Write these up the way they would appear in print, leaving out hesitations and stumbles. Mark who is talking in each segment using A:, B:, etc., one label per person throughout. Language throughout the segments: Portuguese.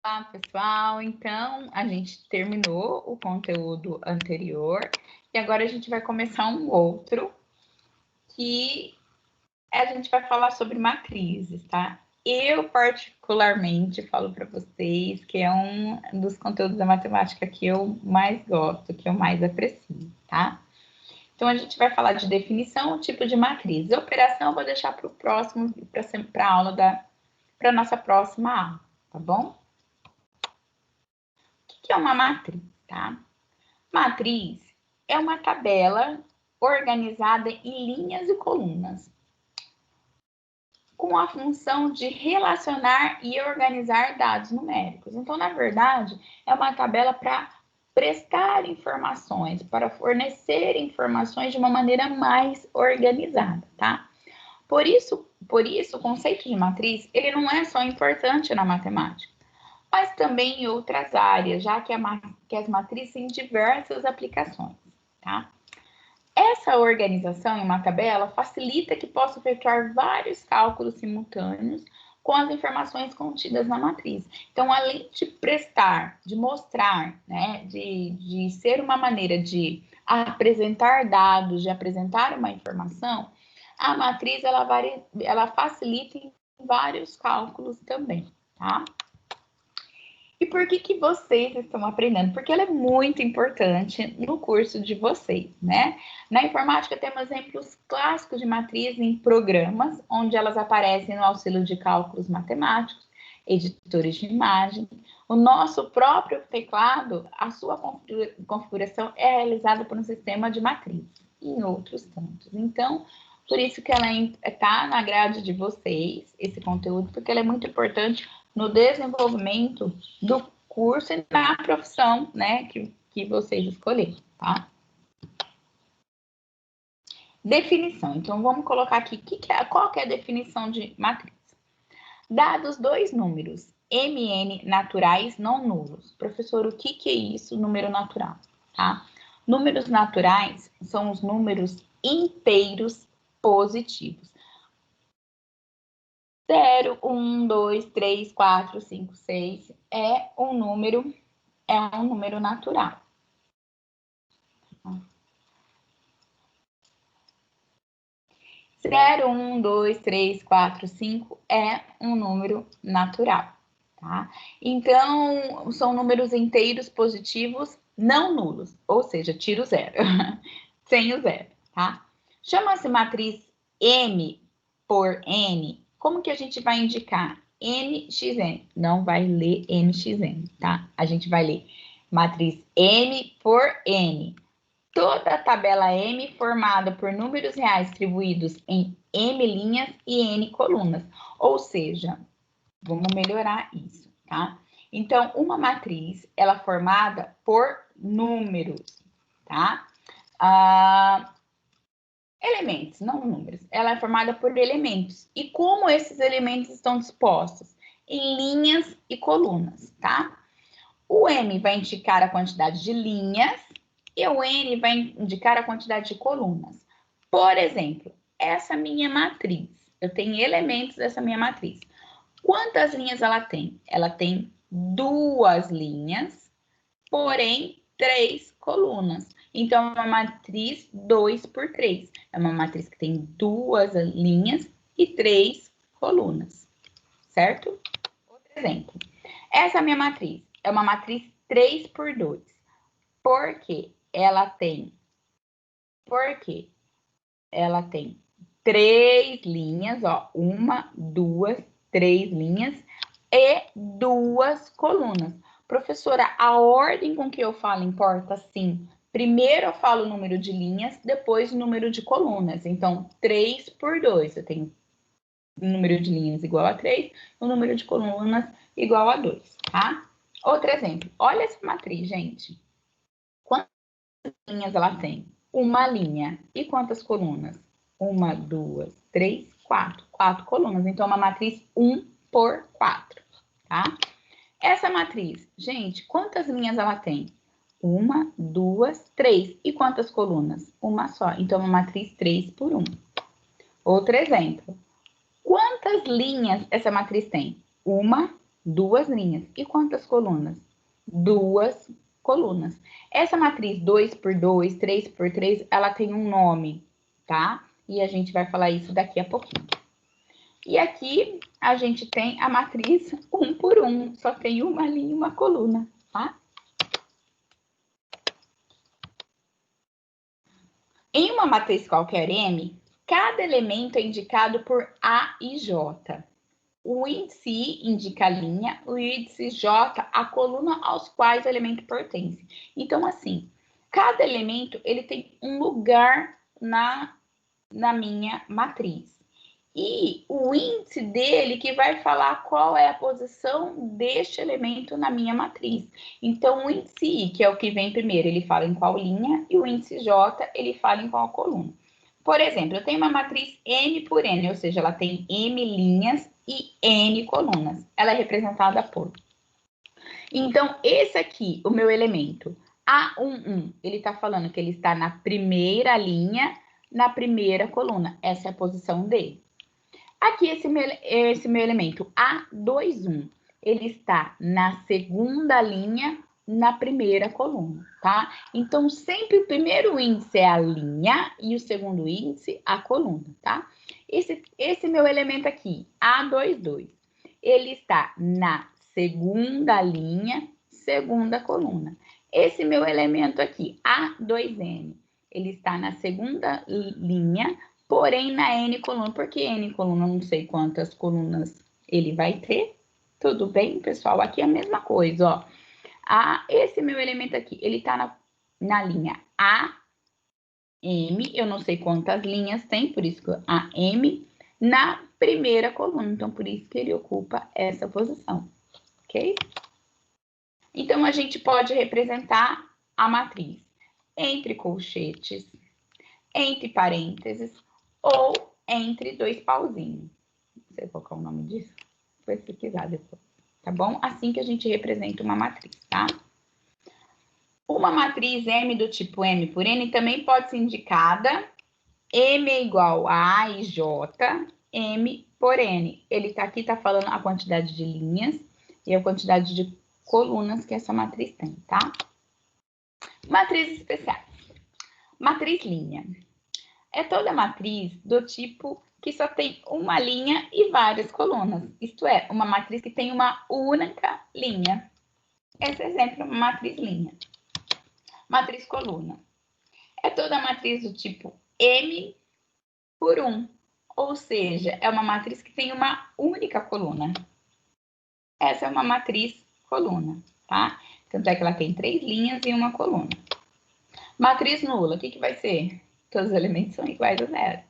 A: Olá, pessoal. Então, a gente terminou o conteúdo anterior e agora a gente vai começar um outro que a gente vai falar sobre matrizes, tá? Eu, particularmente, falo para vocês que é um dos conteúdos da matemática que eu mais gosto, que eu mais aprecio, tá? Então, a gente vai falar de definição, tipo de matriz. A operação eu vou deixar para o próximo, para a aula para nossa próxima aula, tá bom? O que é uma matriz, tá? Matriz é uma tabela organizada em linhas e colunas, com a função de relacionar e organizar dados numéricos. Então, na verdade, é uma tabela para prestar informações, para fornecer informações de uma maneira mais organizada, tá? Por isso, o conceito de matriz, ele não é só importante na matemática, mas também em outras áreas, já que as matrizes têm diversas aplicações, tá? Essa organização em uma tabela facilita que possa efetuar vários cálculos simultâneos com as informações contidas na matriz. Então, além de prestar, de mostrar, né, de ser uma maneira de apresentar dados, de apresentar uma informação, a matriz ela facilita em vários cálculos também, tá? E por que vocês estão aprendendo? Porque ela é muito importante no curso de vocês, né? Na informática temos exemplos clássicos de matriz em programas, onde elas aparecem no auxílio de cálculos matemáticos, editores de imagem. O nosso próprio teclado, a sua configuração é realizada por um sistema de matriz, e em outros tantos. Então, por isso que ela está na grade de vocês, esse conteúdo, porque ela é muito importante no desenvolvimento do curso e na profissão, né, que vocês escolherem, tá? Definição. Então, vamos colocar aqui, qual que é a definição de matriz? Dados dois números, MN naturais não nulos. Professor, o que é isso, número natural? Tá? Números naturais são os números inteiros positivos. 0, 1, 2, 3, 4, 5, 6 é um número natural. 0, 1, 2, 3, 4, 5 é um número natural, tá? Então, são números inteiros positivos não nulos, ou seja, tira o zero, sem o zero, tá? Chama-se matriz M por N. Como que a gente vai indicar? NXN. Não vai ler NXN, tá? A gente vai ler matriz M por N. Toda a tabela M formada por números reais distribuídos em M linhas e N colunas. Ou seja, vamos melhorar isso, tá? Então, uma matriz, ela é formada por números, tá? Elementos, não números. Ela é formada por elementos. E como esses elementos estão dispostos? Em linhas e colunas, tá? O M vai indicar a quantidade de linhas e o N vai indicar a quantidade de colunas. Por exemplo, essa minha matriz, eu tenho elementos dessa minha matriz. Quantas linhas ela tem? Ela tem 2 linhas, porém 3 colunas. Então, é uma matriz 2 por 3. É uma matriz que tem 2 linhas e 3 colunas, certo? Outro exemplo. Essa minha matriz é uma matriz 3 por 2. Por quê? Ela tem 3 linhas, ó, 1, 2, 3 linhas e 2 colunas. Professora, a ordem com que eu falo importa sim. Primeiro eu falo o número de linhas, depois o número de colunas. Então, 3 por 2. Eu tenho o número de linhas igual a 3, o número de colunas igual a 2, tá? Outro exemplo. Olha essa matriz, gente. Quantas linhas ela tem? Uma linha. E quantas colunas? 1, 2, 3, 4. 4 colunas. Então, é uma matriz 1 por 4, tá? Essa matriz, gente, quantas linhas ela tem? 1, 2, 3. E quantas colunas? Uma só. Então, é uma matriz 3 por 1. Outro exemplo. Quantas linhas essa matriz tem? 1, 2 linhas. E quantas colunas? 2 colunas. Essa matriz 2 por 2, 3 por 3, ela tem um nome, tá? E a gente vai falar isso daqui a pouquinho. E aqui a gente tem a matriz 1 por 1, só tem uma linha e uma coluna, tá? Em uma matriz qualquer M, cada elemento é indicado por A e J. O índice I indica a linha, o índice J a coluna aos quais o elemento pertence. Então, assim, cada elemento ele tem um lugar na minha matriz. E o índice dele que vai falar qual é a posição deste elemento na minha matriz. Então, o índice I, que é o que vem primeiro, ele fala em qual linha, e o índice J, ele fala em qual coluna. Por exemplo, eu tenho uma matriz M por N, ou seja, ela tem M linhas e N colunas. Ela é representada por. Então, esse aqui, o meu elemento A11, ele está falando que ele está na primeira linha, na primeira coluna. Essa é a posição dele. Aqui, esse meu elemento A21, ele está na segunda linha, na primeira coluna, tá? Então, sempre o primeiro índice é a linha e o segundo índice a coluna, tá? Esse meu elemento aqui, A22, ele está na segunda linha, segunda coluna. Esse meu elemento aqui, A2N, ele está na segunda linha, porém na N coluna, porque N coluna não sei quantas colunas ele vai ter. Tudo bem, pessoal? Aqui é a mesma coisa, ó. Esse meu elemento aqui, ele tá na linha A, M, eu não sei quantas linhas tem, por isso que a M, na primeira coluna. Então, por isso que ele ocupa essa posição, ok? Então, a gente pode representar a matriz entre colchetes, entre parênteses, ou entre 2 pauzinhos. Não sei qual é o nome disso. Vou pesquisar depois, tá bom? Assim que a gente representa uma matriz, tá? Uma matriz M do tipo M por N também pode ser indicada M é igual a A e J, M por N. Ele tá aqui, tá falando a quantidade de linhas e a quantidade de colunas que essa matriz tem, tá? Matrizes especiais. Matriz linha. É toda matriz do tipo que só tem uma linha e várias colunas. Isto é, uma matriz que tem uma única linha. Esse exemplo é uma matriz linha. Matriz coluna. É toda matriz do tipo M por 1. Ou seja, é uma matriz que tem uma única coluna. Essa é uma matriz coluna, tá? Tanto é que ela tem 3 linhas e uma coluna. Matriz nula, o que vai ser? Todos os elementos são iguais a zero,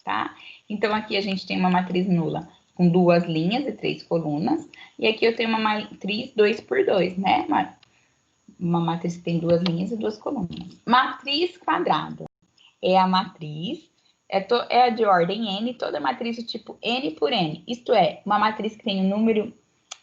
A: tá? Então, aqui a gente tem uma matriz nula com 2 linhas e 3 colunas. E aqui eu tenho uma matriz 2 por 2, né? Uma matriz que tem 2 linhas e 2 colunas. Matriz quadrada. É a matriz, é a de ordem N, toda matriz do tipo N por N. Isto é, uma matriz que tem um número,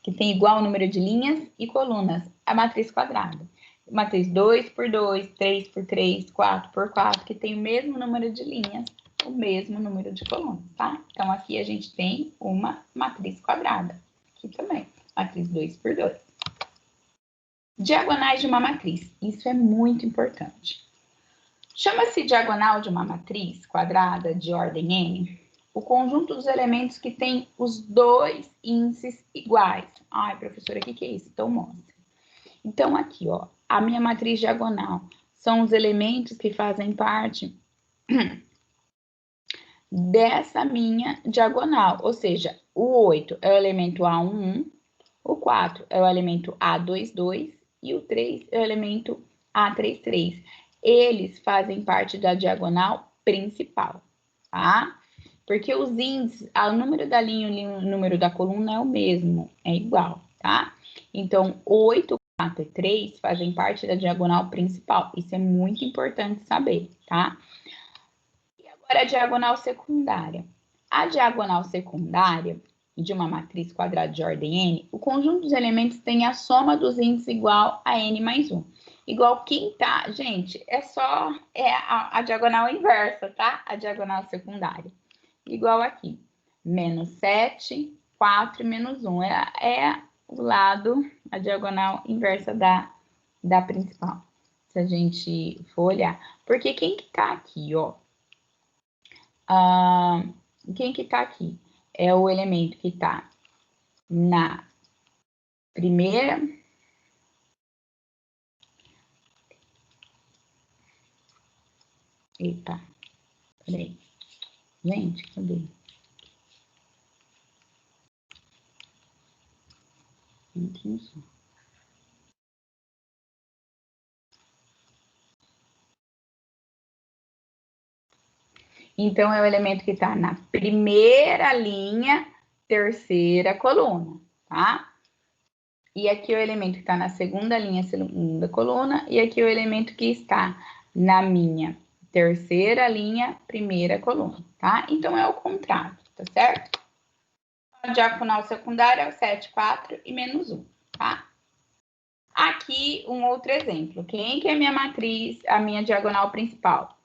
A: que tem igual número de linhas e colunas. A matriz quadrada. Matriz 2 por 2, 3 por 3, 4 por 4, que tem o mesmo número de linhas, o mesmo número de colunas, tá? Então, aqui a gente tem uma matriz quadrada. Aqui também, matriz 2 por 2. Diagonais de uma matriz. Isso é muito importante. Chama-se diagonal de uma matriz quadrada de ordem N o conjunto dos elementos que tem os 2 índices iguais. Ai, professora, o que é isso? Então, mostra. Então, aqui, ó, a minha matriz diagonal são os elementos que fazem parte dessa minha diagonal. Ou seja, o 8 é o elemento A11, o 4 é o elemento A22 e o 3 é o elemento A33. Eles fazem parte da diagonal principal, tá? Porque os índices, o número da linha e o número da coluna é o mesmo, é igual, tá? Então, 8, 4 e 3 fazem parte da diagonal principal. Isso é muito importante saber, tá? E agora a diagonal secundária. A diagonal secundária de uma matriz quadrada de ordem N, o conjunto dos elementos tem a soma dos índices igual a N mais 1. Igual quem tá, gente, é a diagonal inversa, tá? A diagonal secundária. Igual aqui, menos 7, 4 e menos 1. É o lado, a diagonal inversa da principal. Se a gente for olhar. Porque quem que tá aqui, ó? Quem que tá aqui? É o elemento que tá na primeira... Eita, peraí. Gente, cadê? Então, é o elemento que está na primeira linha, terceira coluna, tá? E aqui é o elemento que está na segunda linha, segunda coluna, e aqui é o elemento que está na minha terceira linha, primeira coluna, tá? Então, é o contrário, tá certo? A diagonal secundária é o 7, 4 e menos 1, tá? Aqui, um outro exemplo. Quem que é a minha matriz, a minha diagonal principal?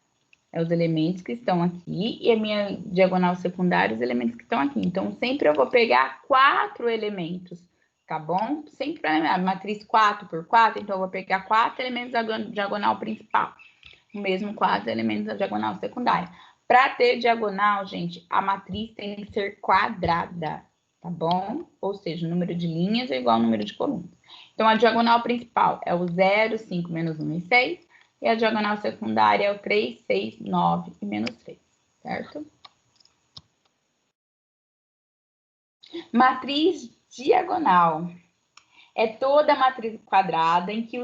A: É os elementos que estão aqui e a minha diagonal secundária, os elementos que estão aqui. Então, sempre eu vou pegar 4 elementos, tá bom? Sempre a matriz 4 por 4, então eu vou pegar 4 elementos da diagonal principal. O mesmo 4 elementos da diagonal secundária. Para ter diagonal, gente, a matriz tem que ser quadrada, tá bom? Ou seja, o número de linhas é igual ao número de colunas. Então, a diagonal principal é o 0, 5, menos 1 e 6. E a diagonal secundária é o 3, 6, 9 e menos 3, certo? Matriz diagonal. É toda matriz quadrada em que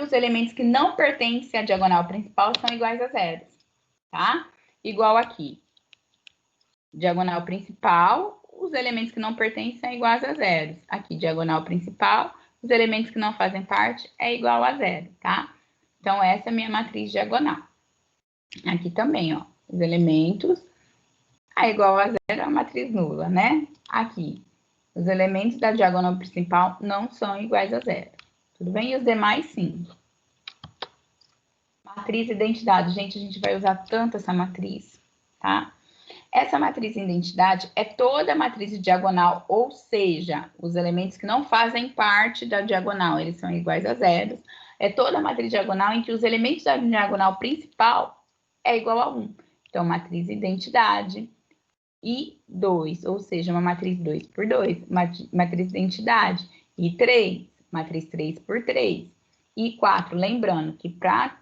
A: os elementos que não pertencem à diagonal principal são iguais a zero, tá? Igual aqui. Diagonal principal, os elementos que não pertencem são iguais a zero. Aqui, diagonal principal, os elementos que não fazem parte é igual a zero, tá? Então, essa é a minha matriz diagonal. Aqui também, ó, os elementos é igual a zero é a matriz nula, né? Aqui, os elementos da diagonal principal não são iguais a zero. Tudo bem? E os demais, sim. Matriz identidade. Gente, a gente vai usar tanto essa matriz, tá? Essa matriz identidade é toda a matriz diagonal, ou seja, os elementos que não fazem parte da diagonal, eles são iguais a zero. É toda a matriz diagonal em que os elementos da diagonal principal é igual a 1. Então, matriz identidade e 2, ou seja, uma matriz 2 por 2, matriz identidade, e 3, matriz 3 por 3, e 4. Lembrando que para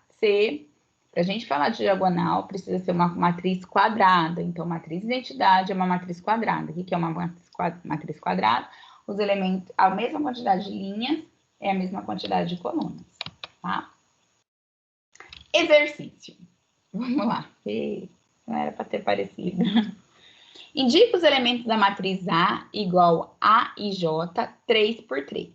A: a gente falar de diagonal, precisa ser uma matriz quadrada. Então, matriz identidade é uma matriz quadrada. O que é uma matriz quadrada? Os elementos, a mesma quantidade de linhas é a mesma quantidade de colunas, tá? Exercício. Vamos lá. Não era para ter parecido. Indica os elementos da matriz A igual a e J 3 por 3.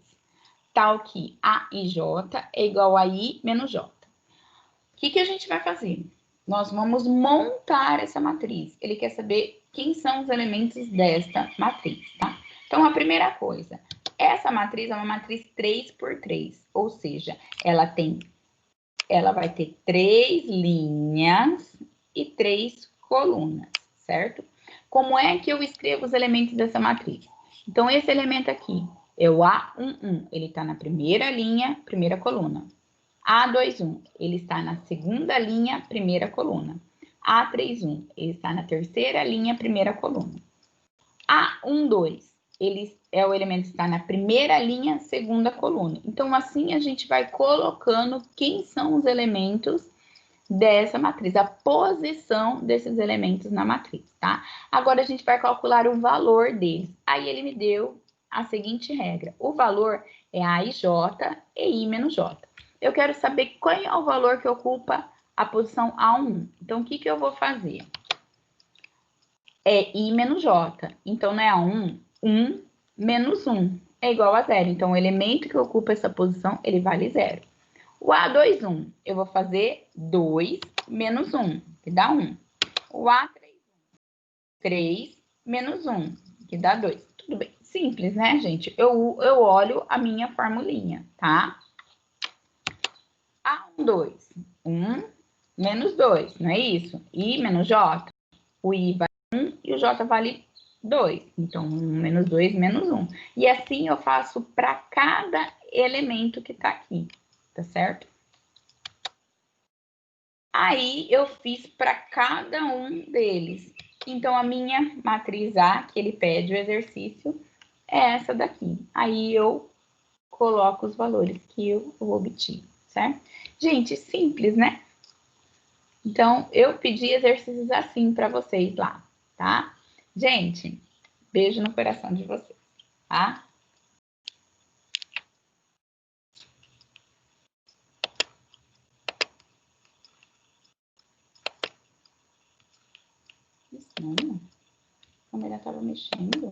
A: Tal que A e J é igual a I menos J. O que a gente vai fazer? Nós vamos montar essa matriz. Ele quer saber quem são os elementos desta matriz, tá? Então, a primeira coisa, essa matriz é uma matriz 3 por 3, ou seja, ela vai ter 3 linhas e 3 colunas, certo? Como é que eu escrevo os elementos dessa matriz? Então, esse elemento aqui é o A11, ele está na primeira linha, primeira coluna. A21, ele está na segunda linha, primeira coluna. A31, ele está na terceira linha, primeira coluna. A12, ele é o elemento que está na primeira linha, segunda coluna. Então, assim, a gente vai colocando quem são os elementos dessa matriz, a posição desses elementos na matriz, tá? Agora, a gente vai calcular o valor deles. Aí, ele me deu a seguinte regra. O valor é A e J e I menos J. Eu quero saber qual é o valor que ocupa a posição A1. Então, o que eu vou fazer? É I menos J. Então, não é A1, 1 menos 1 é igual a 0. Então, o elemento que ocupa essa posição, ele vale 0. O A21, eu vou fazer 2 menos 1, que dá 1. O A31, 3 menos 1, que dá 2. Tudo bem, simples, né, gente? Eu olho a minha formulinha, tá? A12, 1 menos 2, não é isso? I menos J. O I vale 1 e o J vale 2. Então, 1 menos 2, menos 1. E assim eu faço para cada elemento que está aqui, tá certo? Aí, eu fiz para cada um deles. Então, a minha matriz A, que ele pede o exercício, é essa daqui. Aí, eu coloco os valores que eu obtive, certo? Gente, simples, né? Então, eu pedi exercícios assim para vocês lá, tá? Gente, beijo no coração de vocês, tá? Estranho. A câmera estava mexendo.